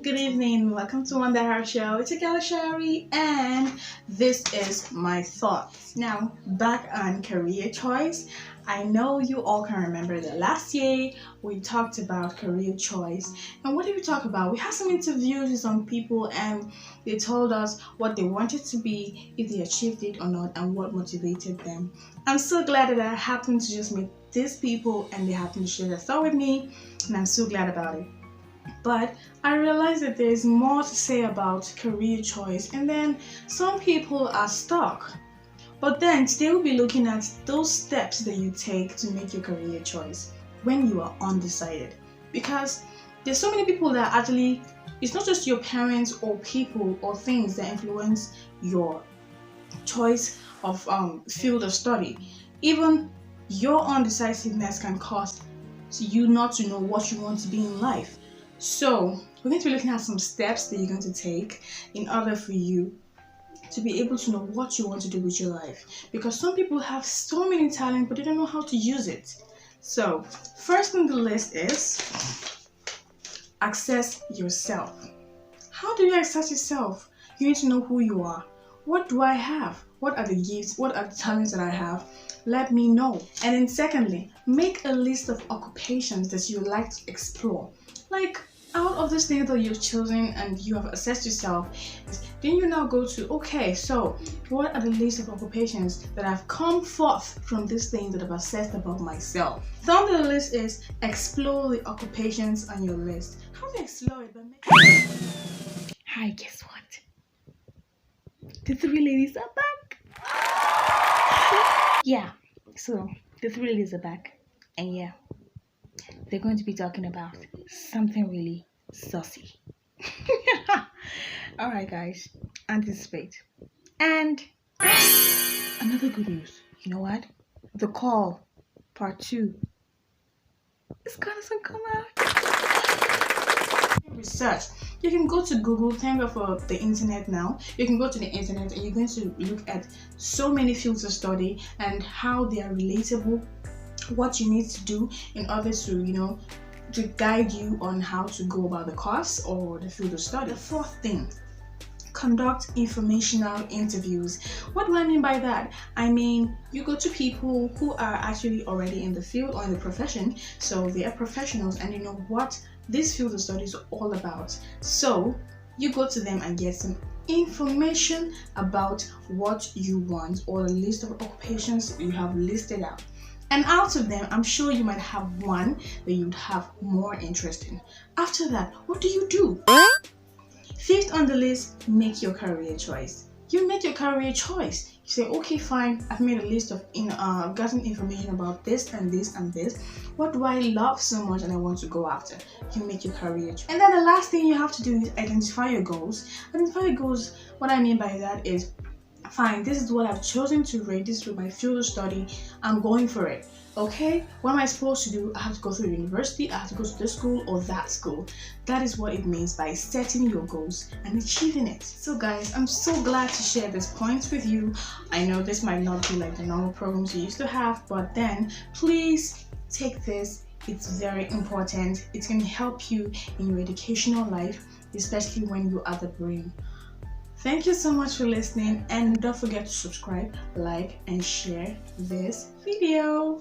Good evening, welcome to Untitled Show. It's a girl Sharrie, and this is my thoughts. Now, back on career choice, I know you all can remember that last year we talked about career choice. And what did we talk about? We had some interviews with some people, and they told us what they wanted to be, if they achieved it or not, and what motivated them. I'm so glad that I happened to just meet these people, and they happened to share their thought with me, and I'm so glad about it. But I realized that there's more to say about career choice, and then some people are stuck. But then today we'll be looking at those steps that you take to make your career choice when you are undecided. Because there's so many people that actually, it's not just your parents or people or things that influence your choice of field of study. Even your undecisiveness can cause you not to know what you want to be in life. So we're going to be looking at some steps that you're going to take in order for you to be able to know what you want to do with your life. Because some people have so many talents, but they don't know how to use it. So first on the list is access yourself. How do you access yourself? You need to know who you are. What do I have? What are the gifts? What are the talents that I have? Let me know. And then secondly, make a list of occupations that you would like to explore. Like, out of this thing that you've chosen and you have assessed yourself, then you now go to, okay, so what are the list of occupations that have come forth from this thing that I've assessed about myself? So on the list is explore the occupations on your list. How do you explore it? Hi, guess what? The three ladies are back. Yeah, so the three ladies are back, and yeah, they're going to be talking about something really saucy. Alright guys, anticipate. And another good news, you know what? The Call Part 2 is gonna soon come out. Research. You can go to Google, thank God for the internet now. You can go to the internet and you're going to look at so many fields of study and how they are relatable, what you need to do in order to, to guide you on how to go about the course or the field of study. The fourth thing, conduct informational interviews. What do I mean by that? I mean, you go to people who are actually already in the field or in the profession, so they are professionals and you know what this field of study is all about. So you go to them and get some information about what you want or a list of occupations you have listed out. And out of them, I'm sure you might have one that you'd have more interest in. After that, what do you do? Fifth on the list, make your career choice. You make your career choice. You say, okay, fine, I've made a list of, I've gotten information about this and this and this. What do I love so much and I want to go after? You make your career choice. And then the last thing you have to do is identify your goals. Identify your goals, what I mean by that is, fine, this is what I've chosen to read, this is my field of study, I'm going for it. Okay, what am I supposed to do? I have to go through university, I have to go to this school or that school. That is what it means by setting your goals and achieving it. So guys, I'm so glad to share this point with you. I know this might not be like the normal programs you used to have, but then please take this. It's very important. It's going to help you in your educational life, especially when you are the brain. Thank you so much for listening, and don't forget to subscribe, like, and share this video.